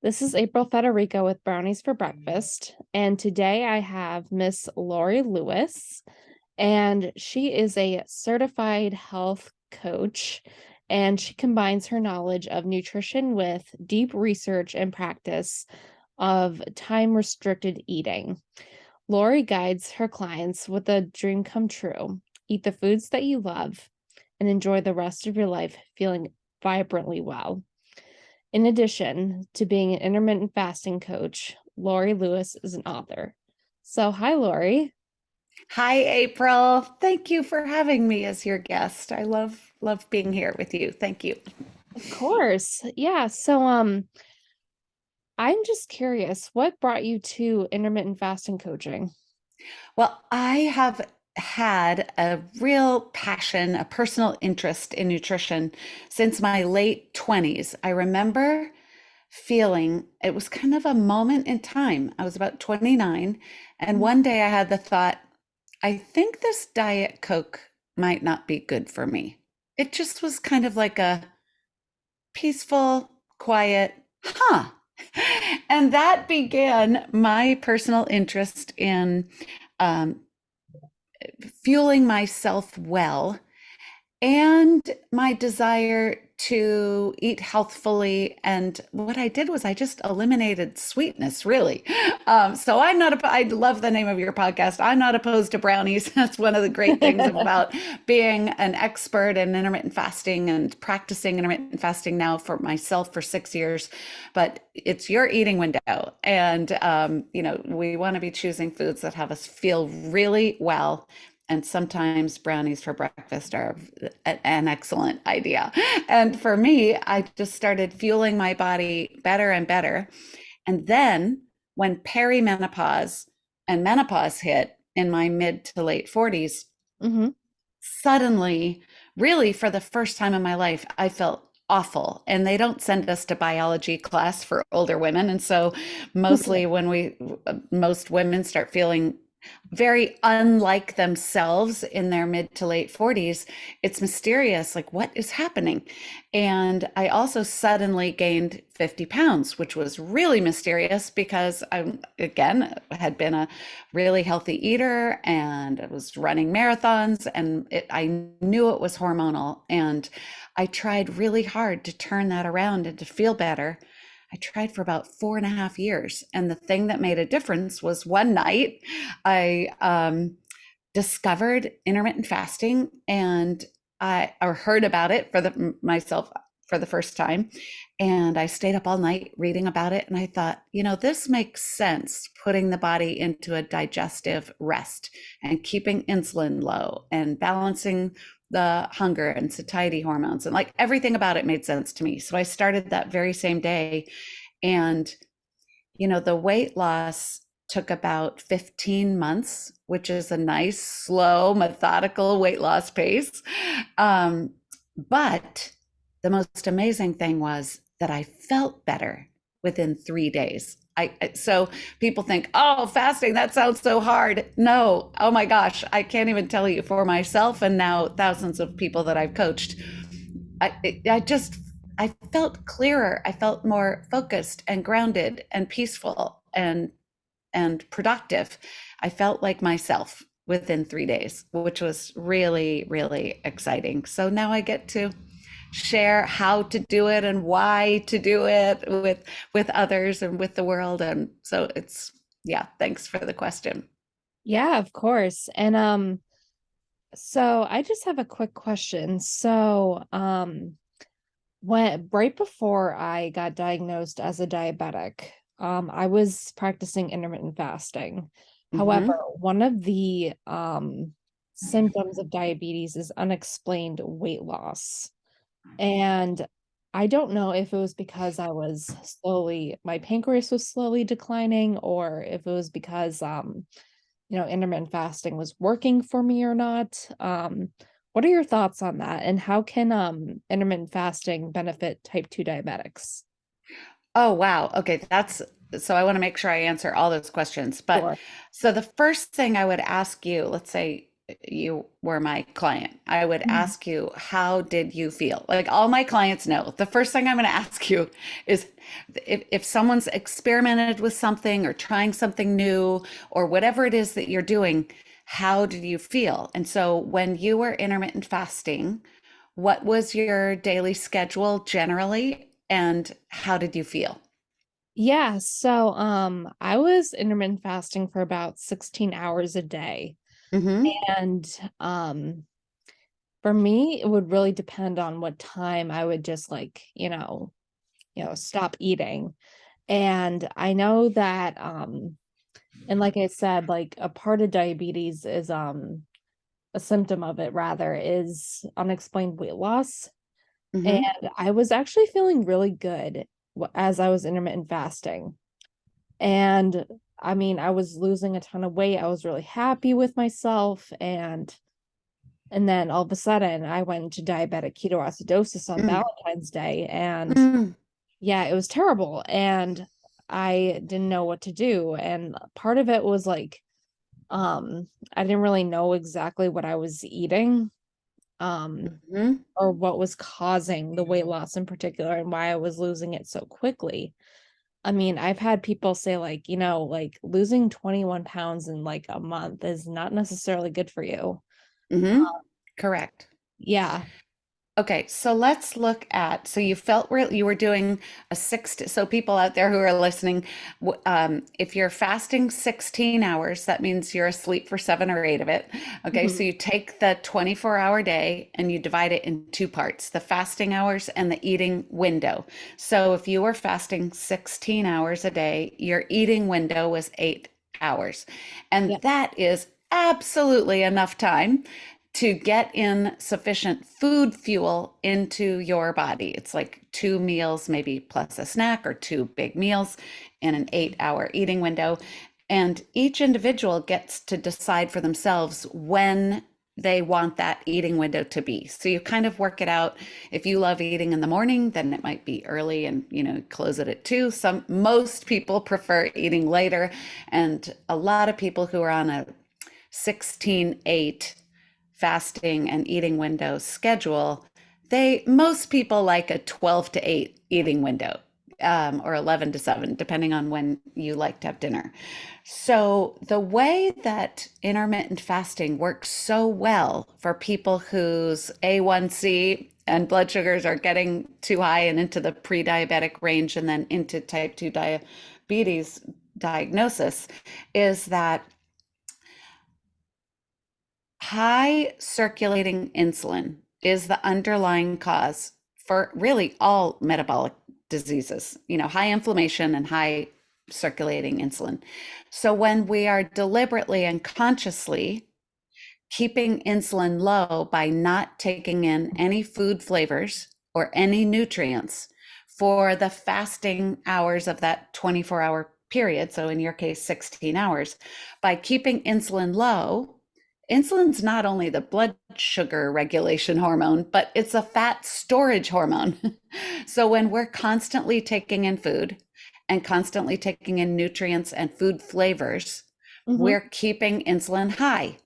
This is April Federica with Brownies for Breakfast, and today I have Miss Laurie Lewis, and she is a certified health coach, and she combines her knowledge of nutrition with deep research and practice of time-restricted eating. Laurie guides her clients with a dream come true: eat the foods that you love and enjoy the rest of your life feeling vibrantly well. In addition to being an intermittent fasting coach, Laurie Lewis is an author. So, hi, Laurie. Hi, April. Thank you for having me as your guest. I love being here with you. Thank you. Of course. Yeah. I'm just curious, what brought you to intermittent fasting coaching? Well, I have had a real passion, a personal interest in nutrition since my late 20s. I remember feeling it was kind of a moment in time. I was about 29, and one day I had the thought, I think this Diet Coke might not be good for me. It just was kind of like a peaceful, quiet, huh? And that began my personal interest in um, fueling myself well and my desire to eat healthfully. And what I did was I just eliminated sweetness, really. So I'm not, I love the name of your podcast. I'm not opposed to brownies. That's one of the great things about being an expert in intermittent fasting and practicing intermittent fasting now for myself for 6 years. But it's your eating window. And, we want to be choosing foods that have us feel really well, and sometimes brownies for breakfast are an excellent idea. And for me, I just started fueling my body better and better. And then when perimenopause and menopause hit in my mid to late 40s, Mm-hmm. suddenly, really for the first time in my life, I felt awful. And they don't send us to biology class for older women. And so mostly most women start feeling very unlike themselves in their mid to late 40s, it's mysterious, like what is happening? And I also suddenly gained 50 pounds, which was really mysterious because I, again, had been a really healthy eater and I was running marathons, and I knew it was hormonal. And I tried really hard to turn that around and to feel better. I tried for about 4.5 years. And the thing that made a difference was one night I discovered intermittent fasting, and I or heard about it for myself for the first time. And I stayed up all night reading about it. And I thought, this makes sense, putting the body into a digestive rest and keeping insulin low and balancing the hunger and satiety hormones, and like everything about it made sense to me. So I started that very same day. And, the weight loss took about 15 months, which is a nice, slow, methodical weight loss pace. But the most amazing thing was that I felt better within 3 days. So people think, oh, fasting, that sounds so hard. No, oh my gosh, I can't even tell you, for myself and now thousands of people that I've coached. I felt clearer. I felt more focused and grounded and peaceful and productive. I felt like myself within 3 days, which was really, really exciting. So now I get to share how to do it and why to do it with others and with the world. And so it's, yeah, thanks for the question. Yeah, of course. So I just have a quick question. When right before I got diagnosed as a diabetic, I was practicing intermittent fasting. However, Mm-hmm. one of the symptoms of diabetes is unexplained weight loss. And I don't know if it was because my pancreas was slowly declining, or if it was because intermittent fasting was working for me or not. What are your thoughts on that? And how can intermittent fasting benefit type 2 diabetics? Oh, wow. Okay, that's so I want to make sure I answer all those questions. But Sure. so the first thing I would ask you, let's say you were my client, I would Mhm. ask you, how did you feel? Like all my clients know, the first thing I'm going to ask you is if someone's experimented with something or trying something new or whatever it is that you're doing, how did you feel? And so when you were intermittent fasting, what was your daily schedule generally, and how did you feel? Yeah, so I was intermittent fasting for about 16 hours a day. Mm-hmm. And for me, it would really depend on what time I would just like, stop eating. And I know that and like I said, like a part of diabetes is a symptom of it rather is unexplained weight loss. And Mm-hmm. I was actually feeling really good as I was intermittent fasting. And I mean, I was losing a ton of weight. I was really happy with myself. And then all of a sudden I went into diabetic ketoacidosis on Valentine's Day. And Mm-hmm. yeah, it was terrible. And I didn't know what to do. And part of it was like, I didn't really know exactly what I was eating, Mm-hmm. or what was causing the weight loss in particular and why I was losing it so quickly. I mean, I've had people say like, like losing 21 pounds in like a month is not necessarily good for you. Mm-hmm. Correct. Yeah. Okay, so let's look at, so you felt real, you were doing a so people out there who are listening, if you're fasting 16 hours, that means you're asleep for 7 or 8 of it. Okay, so Mhm. you take the 24-hour day and you divide it in two parts, the fasting hours and the eating window. So if you were fasting 16 hours a day, your eating window was 8 hours. And Yeah. that is absolutely enough time to get in sufficient food fuel into your body. It's like 2 meals, maybe plus a snack, or 2 big meals in an 8 hour eating window. And each individual gets to decide for themselves when they want that eating window to be. So you kind of work it out. If you love eating in the morning, then it might be early and close it at 2. Most people prefer eating later, and a lot of people who are on a 16/8 fasting and eating window schedule, most people like a 12 to 8 eating window, or 11 to 7, depending on when you like to have dinner. So the way that intermittent fasting works so well for people whose A1C and blood sugars are getting too high and into the pre-diabetic range and then into type 2 diabetes diagnosis is that high circulating insulin is the underlying cause for really all metabolic diseases, high inflammation and high circulating insulin. So when we are deliberately and consciously keeping insulin low by not taking in any food flavors or any nutrients for the fasting hours of that 24-hour period, so in your case, 16 hours, by keeping insulin low, insulin's not only the blood sugar regulation hormone, but it's a fat storage hormone. So when we're constantly taking in food and constantly taking in nutrients and food flavors, Hmm. we're keeping insulin high,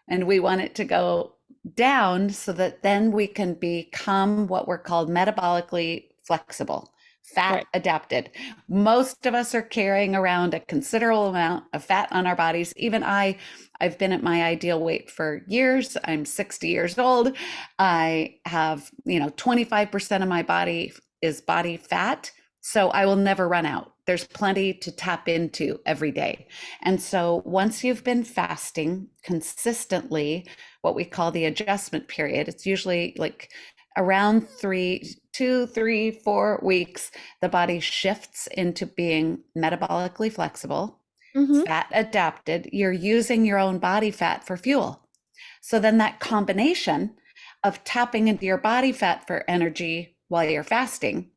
and we want it to go down so that then we can become what we're called metabolically flexible, fat Right. adapted. Most of us are carrying around a considerable amount of fat on our bodies. Even I've been at my ideal weight for years. I'm 60 years old. I have, 25% of my body is body fat. So I will never run out. There's plenty to tap into every day. And so once you've been fasting consistently, what we call the adjustment period, it's usually like around 4 weeks, the body shifts into being metabolically flexible, Hmm. fat adapted. You're using your own body fat for fuel. So then that combination of tapping into your body fat for energy while you're fasting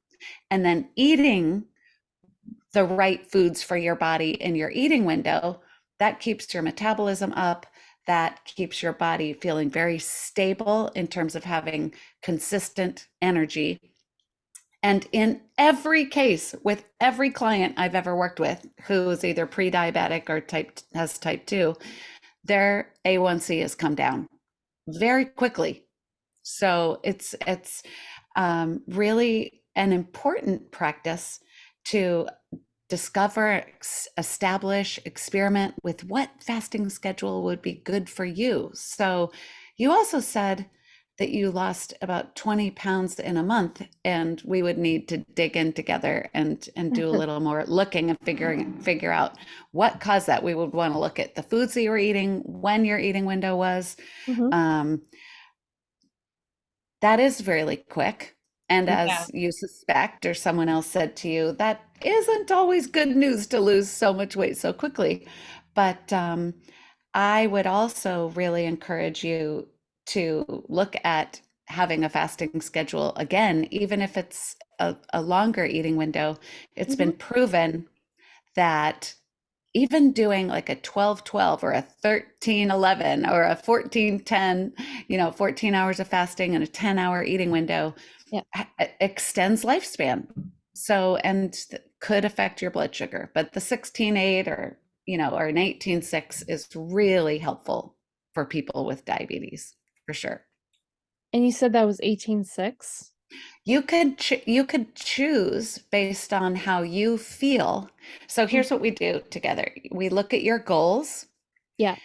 and then eating the right foods for your body in your eating window, that keeps your metabolism up. That keeps your body feeling very stable in terms of having consistent energy. And in every case, with every client I've ever worked with who is either pre diabetic or has type 2, their A1C has come down very quickly. So it's really an important practice to discover, establish, experiment with what fasting schedule would be good for you. So you also said that you lost about 20 pounds in a month, and we would need to dig in together and do a little more looking and figure out what caused that. We would want to look at the foods that you were eating, when your eating window was. Mhm. Um, that is really quick. And Yeah. as you suspect, or someone else said to you, that isn't always good news to lose so much weight so quickly. But I would also really encourage you to look at having a fasting schedule again, even if it's a longer eating window. It's Mhm. been proven that even doing like a 12-12 or a 13-11 or a 14-10, 14 hours of fasting and a 10-hour eating window Yeah. extends lifespan. So, and could affect your blood sugar, but the 16-8 or an 18-6 is really helpful for people with diabetes for sure. And you said that was 18.6? You could choose based on how you feel. So here's Mhm. what we do together. We look at your goals, Yeah.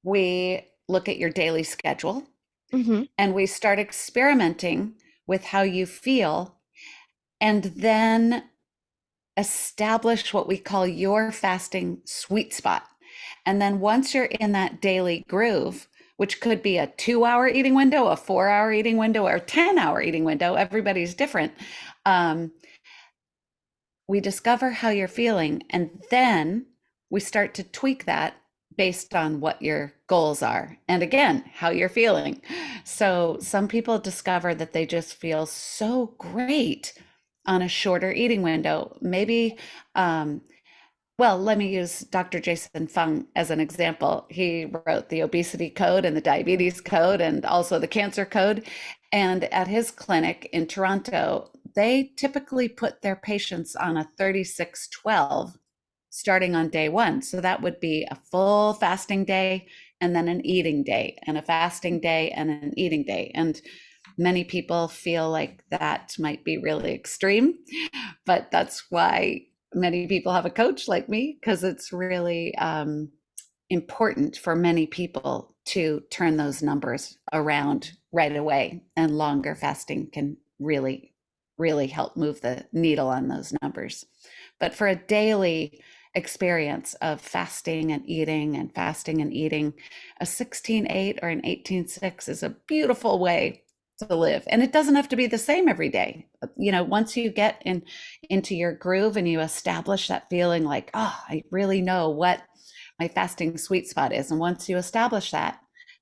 we look at your daily schedule, Mhm. and we start experimenting with how you feel, and then establish what we call your fasting sweet spot. And then once you're in that daily groove, which could be a 2-hour eating window, a 4-hour eating window, or a 10-hour eating window, everybody's different. Um, we discover how you're feeling, and then we start to tweak that based on what your goals are. And again, how you're feeling. So some people discover that they just feel so great on a shorter eating window. Maybe well, let me use Dr. Jason Fung as an example. He wrote the obesity code and the diabetes code and also the cancer code. And at his clinic in Toronto, they typically put their patients on a 36-12 starting on day one. So that would be a full fasting day and then an eating day, and a fasting day and an eating day. And many people feel like that might be really extreme, but that's why many people have a coach like me, because it's really important for many people to turn those numbers around right away. And longer fasting can really, really help move the needle on those numbers. But for a daily experience of fasting and eating and fasting and eating, a 16-8 or an 18-6 is a beautiful way to live. And it doesn't have to be the same every day. Once you get into your groove and you establish that feeling like, oh, I really know what my fasting sweet spot is. And once you establish that,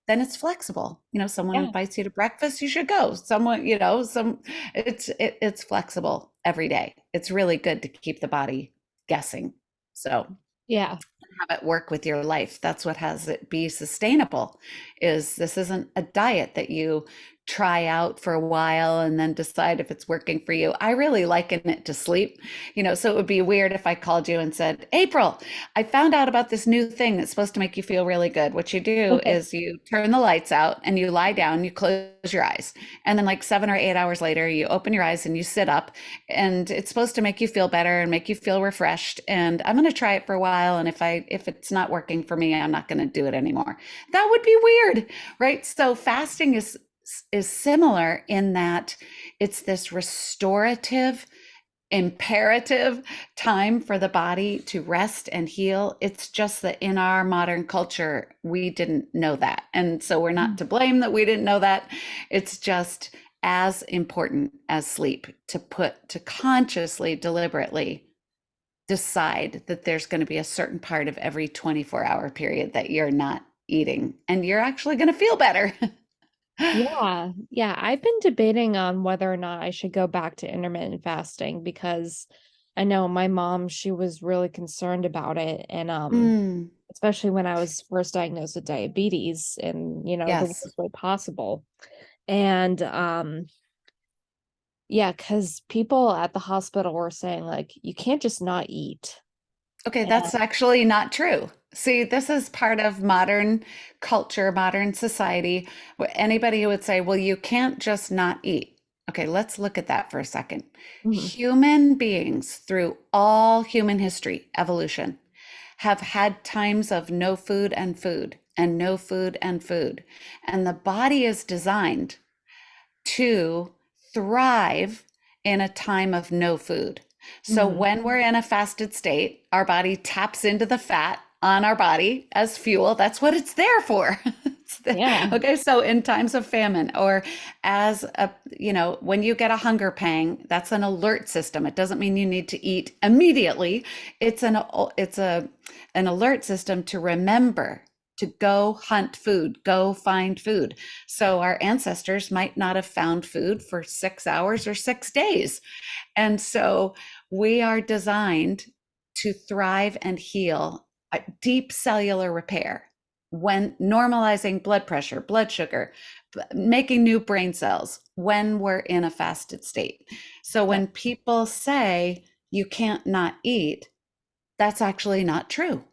then it's flexible. Someone Yeah. invites you to breakfast, you should go. Someone, it's flexible every day. It's really good to keep the body guessing. So Yeah. have it work with your life. That's what has it be sustainable. Is this isn't a diet that you try out for a while and then decide if it's working for you. I really liken it to sleep. So it would be weird if I called you and said, April, I found out about this new thing that's supposed to make you feel really good. What you do is you turn the lights out and you lie down, you close your eyes. And then like 7 or 8 hours later, you open your eyes and you sit up, and it's supposed to make you feel better and make you feel refreshed. And I'm going to try it for a while. And if it's not working for me, I'm not going to do it anymore. That would be weird, right? So fasting is similar in that it's this restorative, imperative time for the body to rest and heal. It's just that in our modern culture, we didn't know that. And so we're not to blame that we didn't know that. It's just as important as sleep to consciously, deliberately decide that there's going to be a certain part of every 24-hour period that you're not eating, and you're actually going to feel better. Yeah. Yeah. I've been debating on whether or not I should go back to intermittent fasting because I know my mom, she was really concerned about it. And Mm, especially when I was first diagnosed with diabetes and, the yes. worst way possible. And yeah, because people at the hospital were saying, like, you can't just not eat. Okay, And that's actually not true. See, this is part of modern culture, modern society. Anybody who would say, well, you can't just not eat. Okay, let's look at that for a second. mhm, Human beings, through all human history, evolution, have had times of no food and food, and no food and food. And the body is designed to thrive in a time of no food. So mhm, when we're in a fasted state, our body taps into the fat on our body as fuel. That's what it's there for. yeah, Okay, so in times of famine or as a, when you get a hunger pang, that's an alert system. It doesn't mean you need to eat immediately. It's an alert system to remember to go hunt food, go find food. So our ancestors might not have found food for 6 hours or 6 days. And so we are designed to thrive and heal deep cellular repair when normalizing blood pressure, blood sugar, making new brain cells when we're in a fasted state. So yeah, when people say you can't not eat, that's actually not true.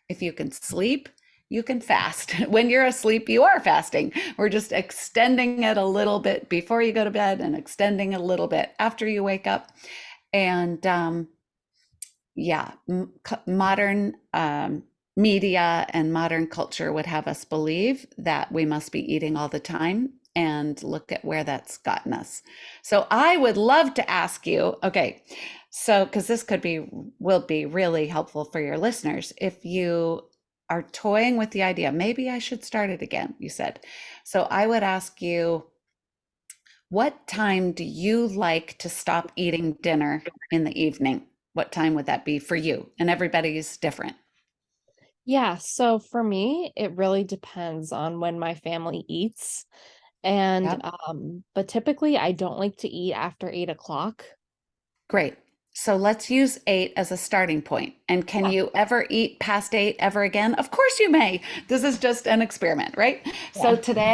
If you can sleep, you can fast. When you're asleep, you are fasting. We're just extending it a little bit before you go to bed and extending a little bit after you wake up. And yeah, modern media and modern culture would have us believe that we must be eating all the time. And look at where that's gotten us. So I would love to ask you, okay, so because this will be really helpful for your listeners. If you are toying with the idea, maybe I should start it again, you said. So I would ask you, what time do you like to stop eating dinner in the evening? What time would that be for you? And everybody's different. yeah. So for me, it really depends on when my family eats. And Yep. but typically I don't like to eat after 8 o'clock. Great. So let's use 8 as a starting point. And can Yeah, you ever eat past 8 ever again? Of course you may. This is just an experiment, right? So yeah.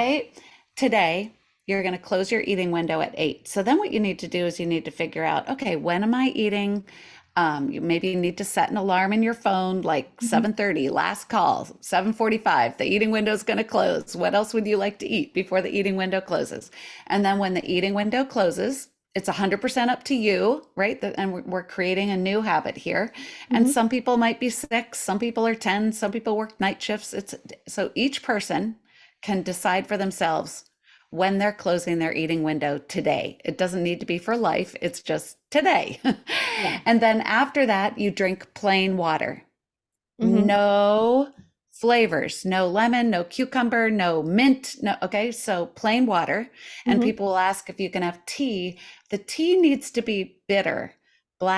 today you're going to close your eating window at 8. So then what you need to do is you need to figure out, okay, when am I eating? You maybe need to set an alarm in your phone like Mhm. 7:30, last call, 7:45, the eating window is going to close. What else would you like to eat before the eating window closes? And then when the eating window closes, it's 100% up to you, right? And we're creating a new habit here. And Mhm. some people might be 6, some people are 10, some people work night shifts. It's so each person can decide for themselves when they're closing their eating window today. It doesn't need to be for life, it's just today. Yeah. And then after that, you drink plain water. Mhm. No flavors, no lemon, no cucumber, no mint. No, okay, so plain water. And Mhm. people will ask if you can have tea. The tea needs to be bitter,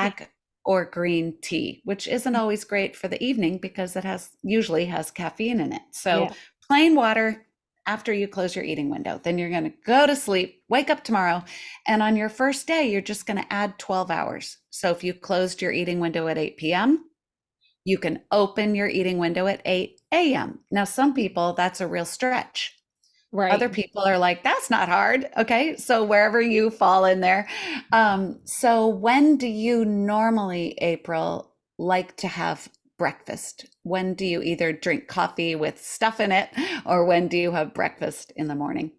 Yeah. black or green tea, which isn't always great for the evening because it usually has caffeine in it. So Yeah. plain water after you close your eating window. Then you're going to go to sleep, wake up tomorrow, and on your first day, you're just going to add 12 hours. So if you closed your eating window at 8 p.m., you can open your eating window at 8 a.m. Now, some people, that's a real stretch. Other Right. people are like, that's not hard. Okay. So, wherever you fall in there. So, when do you normally, April, like to have breakfast? When do you either drink coffee with stuff in it or when do you have breakfast in the morning?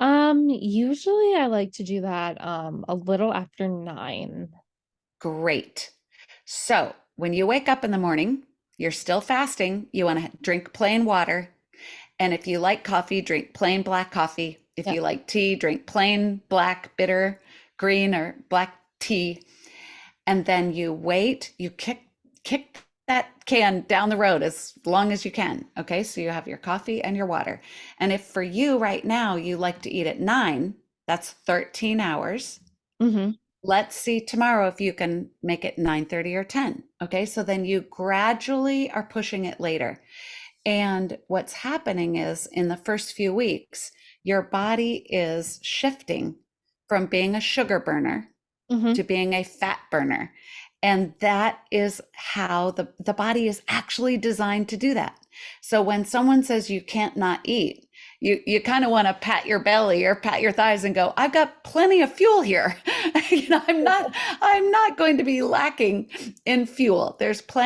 Usually I like to do that a little after 9. Great. So, when you wake up in the morning, you're still fasting, you want to drink plain water. And if you like coffee, drink plain black coffee. If Yep. you like tea, drink plain black, bitter, green, or black tea. And then you wait, you kick that can down the road as long as you can. Okay, so you have your coffee and your water. And if for you right now you like to eat at 9, that's 13 hours. Mhm. Let's see tomorrow if you can make it 9:30 or 10. Okay, so then you gradually are pushing it later. And what's happening is in the first few weeks, your body is shifting from being a sugar burner Mhm. to being a fat burner. And that is how the body is actually designed to do that. So when someone says you can't not eat, you kind of want to pat your belly or pat your thighs and go, I've got plenty of fuel here. I'm not going to be lacking in fuel. I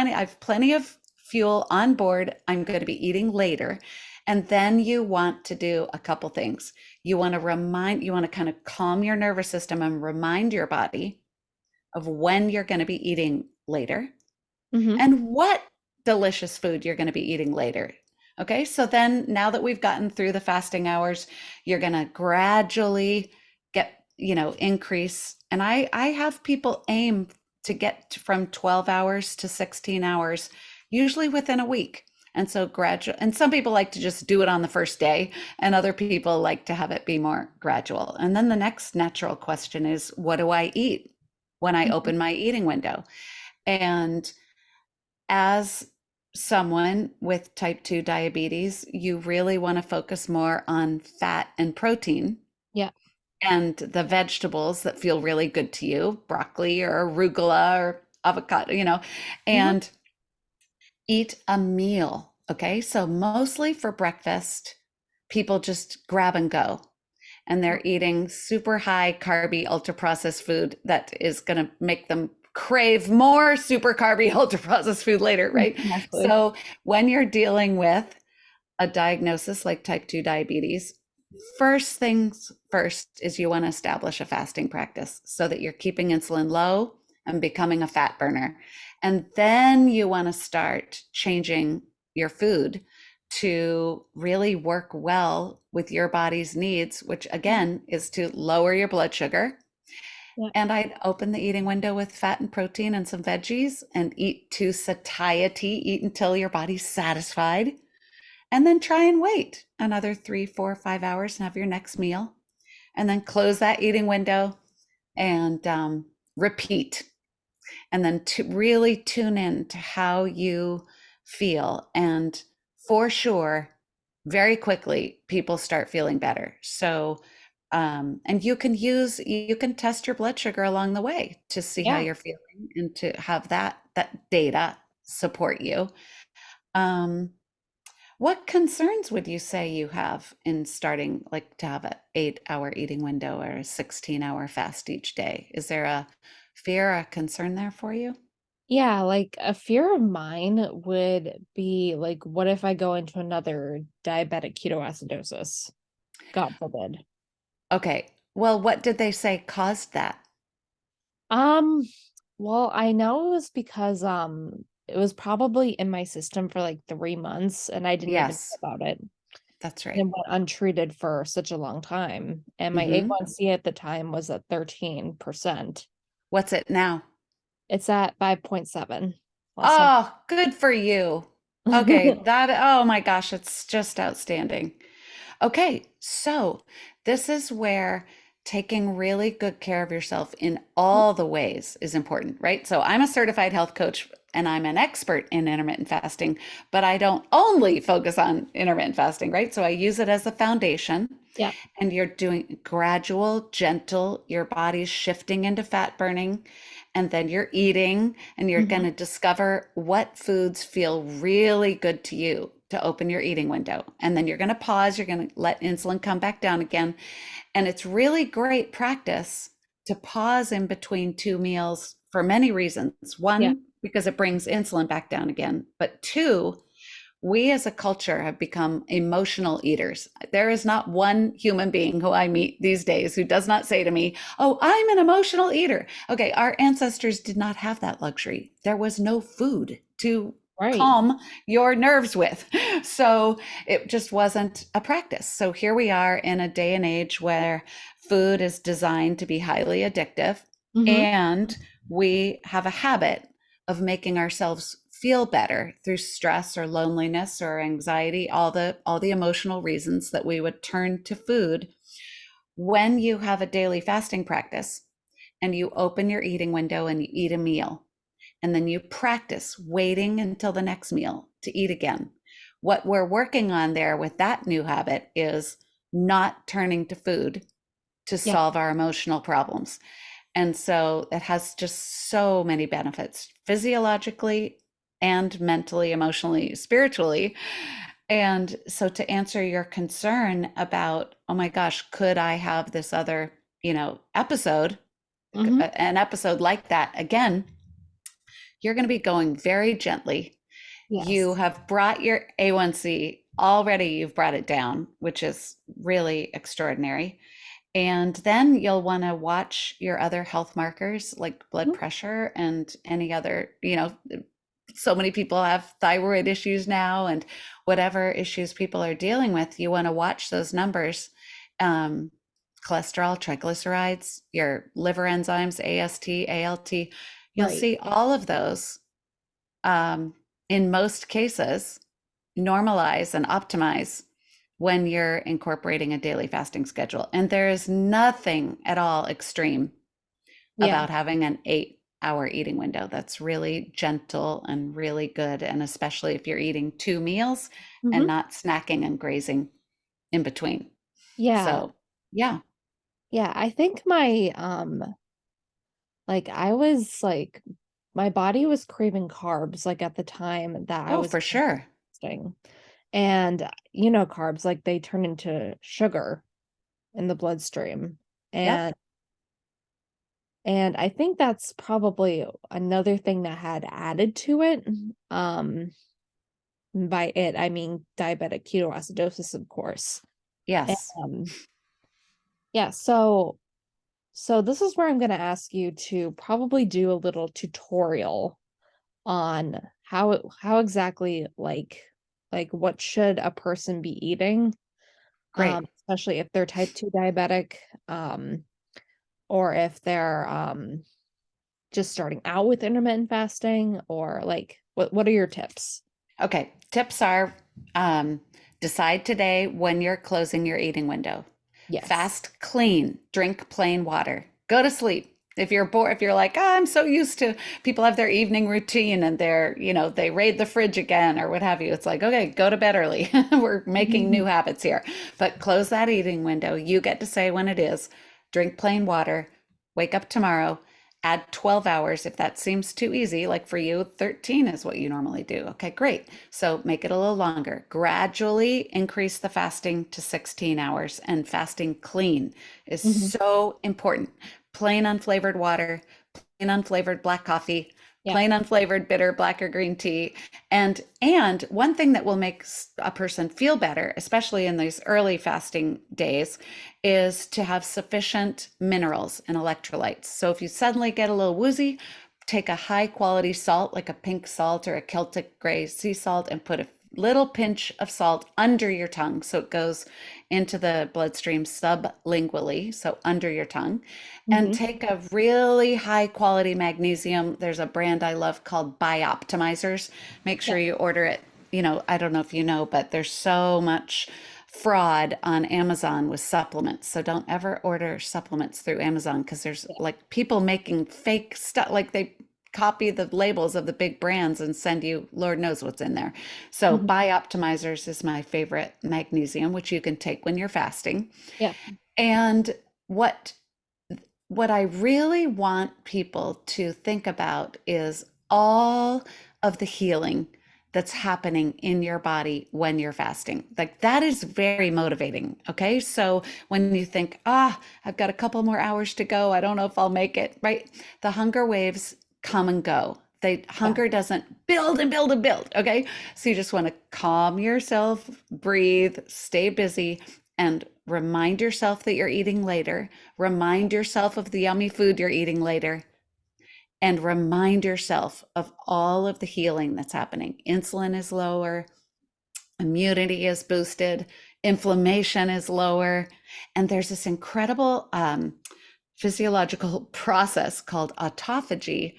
have plenty of fuel on board. I'm going to be eating later. And then you want to do a couple things. You want to kind of calm your nervous system and remind your body of when you're going to be eating later Hmm. and what delicious food you're going to be eating later. Okay, so then now that we've gotten through the fasting hours, you're going to gradually increase. And I have people aim to get from 12 hours to 16 hours, usually within a week. And so gradual, and some people like to just do it on the first day, and other people like to have it be more gradual. And then the next natural question is, what do I eat when I open my eating window? And as someone with type 2 diabetes, you really want to focus more on fat and protein Yeah. and the vegetables that feel really good to you, broccoli or arugula or avocado, Hmm. and eat a meal. Okay. So mostly for breakfast, people just grab and go. And they're eating super high carby, ultra processed food that is going to make them crave more super carby, ultra processed food later, right? Exactly. So when you're dealing with a diagnosis like type 2 diabetes, first things first is you want to establish a fasting practice so that you're keeping insulin low and becoming a fat burner. And then you want to start changing your food to really work well with your body's needs, which again is to lower your blood sugar. Yeah. And I'd open the eating window with fat and protein and some veggies and eat to satiety, eat until your body's satisfied, and then try and wait another 3, 4, 5 hours and have your next meal. And then close that eating window and repeat. And then to really tune in to how you feel. And for sure, very quickly, people start feeling better. So, and you can test your blood sugar along the way to see how Yeah. you're feeling and to have that data support you. Um, what concerns would you say you have in starting, like to have an 8 hour eating window or a 16-hour fast each day? Is there a fear, a concern there for you? Yeah, like a fear of mine would be like, what if I go into another diabetic ketoacidosis? God forbid. Okay. Well, what did they say caused that? Um, well, I know it was because it was probably in my system for like 3 months and I didn't even know Yes, about it. that's And it right. went untreated for such a long time. And my Hmm. A1C at the time was at 13%. What's it now? It's at 5.7 last time. Oh, good for you. Okay, oh my gosh, it's just outstanding. Okay, so this is where taking really good care of yourself in all the ways is important, right? So I'm a certified health coach and I'm an expert in intermittent fasting, but I don't only focus on intermittent fasting, right? So I use it as a foundation Yeah. and you're doing gradual, gentle, your body's shifting into fat burning, and then you're eating and you're going Hmm. to discover what foods feel really good to you to open your eating window. And then you're going to pause, you're going to let insulin come back down again. And it's really great practice to pause in between two meals for many reasons. Yeah. One, because it brings insulin back down again, but two, we as a culture have become emotional eaters. There is not one human being who I meet these days who does not say to me, "Oh, I'm an emotional eater." Okay, our ancestors did not have that luxury. There was no food to Right. calm your nerves with. So it just wasn't a practice. So here we are in a day and age where food is designed to be highly addictive, Hmm. and we have a habit of making ourselves feel better through stress or loneliness or anxiety, all the emotional reasons that we would turn to food. When you have a daily fasting practice and you open your eating window and you eat a meal, and then you practice waiting until the next meal to eat again. What we're working on there with that new habit is not turning to food to Yeah. solve our emotional problems. And so it has just so many benefits physiologically and mentally, emotionally, spiritually. And so to answer your concern about, oh my gosh, could I have this other, episode, Hmm. an episode like that again, you're going to be going very gently. You Yes. have brought your A1C already, you've brought it down, which is really extraordinary. And then you'll want to watch your other health markers like blood Mhm. pressure and any other, so many people have thyroid issues now and whatever issues people are dealing with. You want to watch those numbers. Um, Cholesterol, triglycerides, your liver enzymes, AST, ALT. You'll Right. see all of those um, in most cases normalize and optimize when you're incorporating a daily fasting schedule. And there is nothing at all extreme Yeah. about having an 8-hour eating window. That's really gentle and really good. And especially if you're eating two meals and Hmm. not snacking and grazing in between. Yeah. So, yeah. Yeah. I think my like I was like my body was craving carbs like at the time that I Oh, was for sure. fasting. And carbs like they turn into sugar in the bloodstream. Yep. And I think that's probably another thing that had added to it. Um, by it, I mean diabetic ketoacidosis, of course. And, Yes. yeah, so this is where I'm going to ask you to probably do a little tutorial on how exactly like what should a person be eating, Great. especially if they're type 2 diabetic, or if they're just starting out with intermittent fasting, or like what are your tips? Okay. Tips are um, decide today when you're closing your eating window. Yes. Fast clean, drink plain water, go to sleep. If you're bored, if you're like, oh, I'm so used to people have their evening routine and they raid the fridge again or what have you. It's like, okay, go to bed early. We're making new habits here. But close that eating window. You get to say when it is. Drink plain water, wake up tomorrow, add 12 hours if that seems too easy. Like for you, 13 is what you normally do. Okay, great. So make it a little longer. Gradually increase the fasting to 16 hours, and fasting clean is Mhm. so important. Plain unflavored water, plain unflavored black coffee, Yeah. plain unflavored bitter black or green tea. And one thing that will make a person feel better, especially in these early fasting days, is to have sufficient minerals and electrolytes. So if you suddenly get a little woozy, take a high quality salt like a pink salt or a Celtic gray sea salt and put a little pinch of salt under your tongue so it goes into the bloodstream sublingually, so under your tongue. And Hmm. take a really high quality magnesium. There's a brand I love called Bioptimizers. Make Yeah. sure you order it. I don't know if you know, but there's so much fraud on Amazon with supplements. So don't ever order supplements through Amazon because there's Yeah. like people making fake stuff, like they copy the labels of the big brands and send you Lord knows what's in there. So Hmm. Bioptimizers is my favorite magnesium, which you can take when you're fasting. Yeah. And what what I really want people to think about is all of the healing that's happening in your body when you're fasting. Like that is very motivating. Okay. So when you think, I've got a couple more hours to go, I don't know if I'll make it, right? The hunger waves come and go. Yeah. Hunger doesn't build and build and build. Okay. So you just want to calm yourself, breathe, stay busy, and remind yourself that you're eating later. Remind yourself of the yummy food you're eating later, and remind yourself of all of the healing that's happening. Insulin is lower, immunity is boosted, inflammation is lower, and there's this incredible physiological process called autophagy.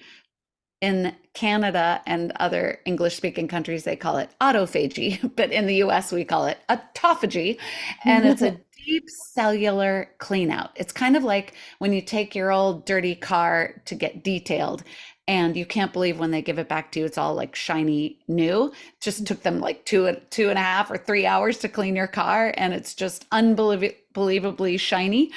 In Canada and other English speaking countries, they call it autophagy, but in the US, we call it autophagy. And it's a deep cellular clean out. It's kind of like when you take your old dirty car to get detailed and you can't believe when they give it back to you, it's all like shiny new. It just took them like two and a half or 3 hours to clean your car, and it's just unbelievably shiny.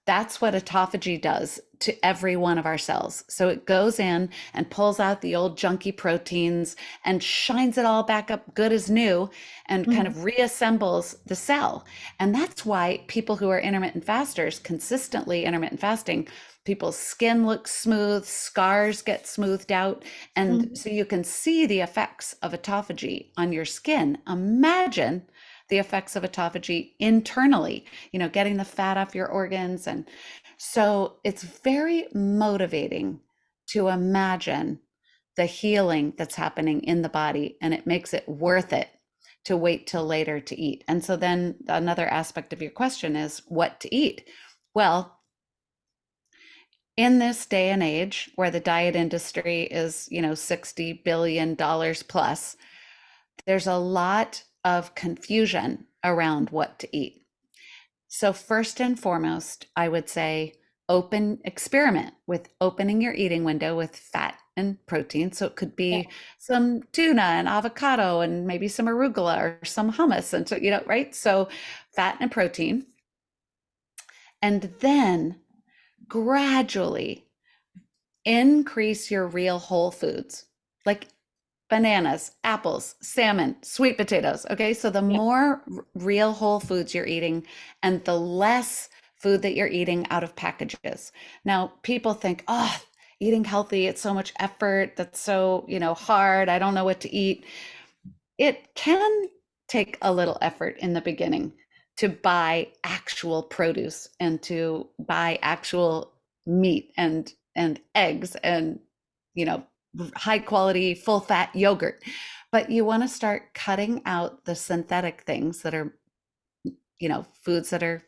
That's what autophagy does to every one of our cells. So it goes in and pulls out the old junky proteins and shines it all back up good as new and kind Mhm. of reassembles the cell. And that's why people who are intermittent fasters, consistently intermittent fasting, people's skin looks smooth, scars get smoothed out. And Mhm. so you can see the effects of autophagy on your skin. Imagine the effects of autophagy internally, getting the fat off your organs. And so it's very motivating to imagine the healing that's happening in the body, and it makes it worth it to wait till later to eat. And so then another aspect of your question is what to eat. Well, in this day and age where the diet industry is, $60 billion plus, there's a lot of confusion around what to eat. So, first and foremost, I would say experiment with opening your eating window with fat and protein. So, it could Yeah. be some tuna and avocado and maybe some arugula or some hummus. And so, right? So, fat and protein. And then gradually increase your real whole foods, like bananas, apples, salmon, sweet potatoes. Okay. So the Yeah. more real whole foods you're eating and the less food that you're eating out of packages. Now, people think, oh, eating healthy, it's so much effort. That's so, hard. I don't know what to eat. It can take a little effort in the beginning to buy actual produce and to buy actual meat and eggs and you know high quality full fat yogurt, but you want to start cutting out the synthetic things that are foods that are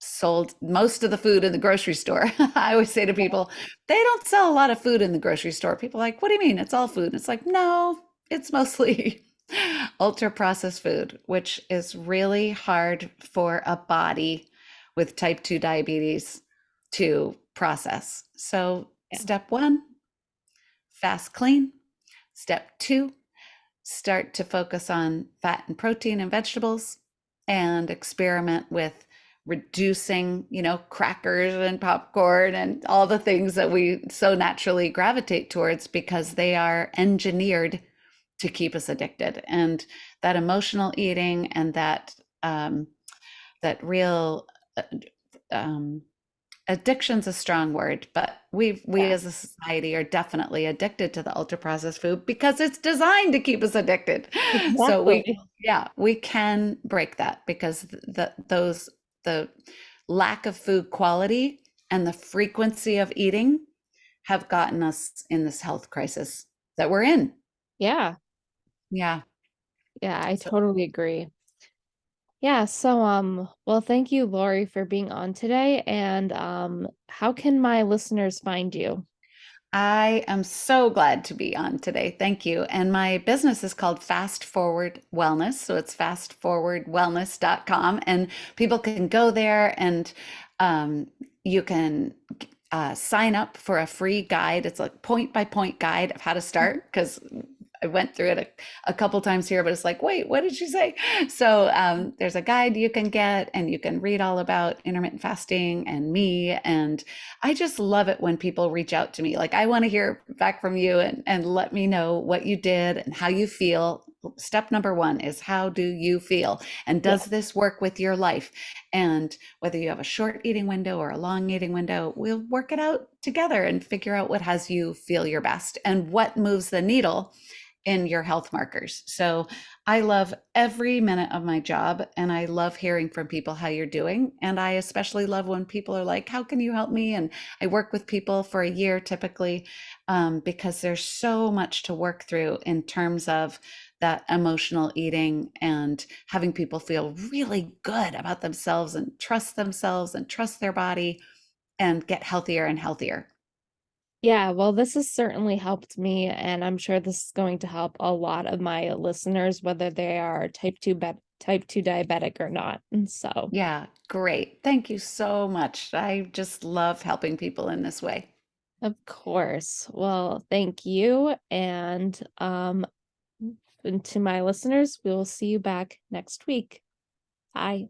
sold, most of the food in the grocery store. I always say to people, they don't sell a lot of food in the grocery store. People are like, what do you mean? It's all food. And it's like, no, it's mostly ultra processed food, which is really hard for a body with type 2 diabetes to process. So, Yeah. step one, fast clean. Step two, start to focus on fat and protein and vegetables and experiment with reducing, crackers and popcorn and all the things that we so naturally gravitate towards because they are engineered to keep us addicted. And that emotional eating and that real uh, um, addiction's a strong word, but we Yeah. as a society are definitely addicted to the ultra processed food because it's designed to keep us addicted. So Exactly. we can break that because the lack of food quality and the frequency of eating have gotten us in this health crisis that we're in. Yeah. Yeah. Yeah, I So totally agree. Yeah, so well, thank you, Lori, for being on today. And how can my listeners find you? I am so glad to be on today. Thank you. And my business is called Fast Forward Wellness. So it's fastforwardwellness.com. And people can go there and you can sign up for a free guide. It's a point by point guide of how to Mhm. start because I went through it a couple times here, but it's like, wait, what did she say? So there's a guide you can get, and you can read all about intermittent fasting and me. And I just love it when people reach out to me. Like, I want to hear back from you and let me know what you did and how you feel. Step number one is how do you feel? And Yeah. does this work with your life? And whether you have a short eating window or a long eating window, we'll work it out together and figure out what has you feel your best and what moves the needle in your health markers. So I love every minute of my job and I love hearing from people how you're doing. And I especially love when people are like, how can you help me? And I work with people for a year typically because there's so much to work through in terms of that emotional eating and having people feel really good about themselves and trust their body and get healthier and healthier. Yeah, well, this has certainly helped me, and I'm sure this is going to help a lot of my listeners, whether they are type 2 diabetic or not. And so, Yeah, great. Thank you so much. I just love helping people in this way. of course. Well, thank you. And to my listeners, we will see you back next week. Bye.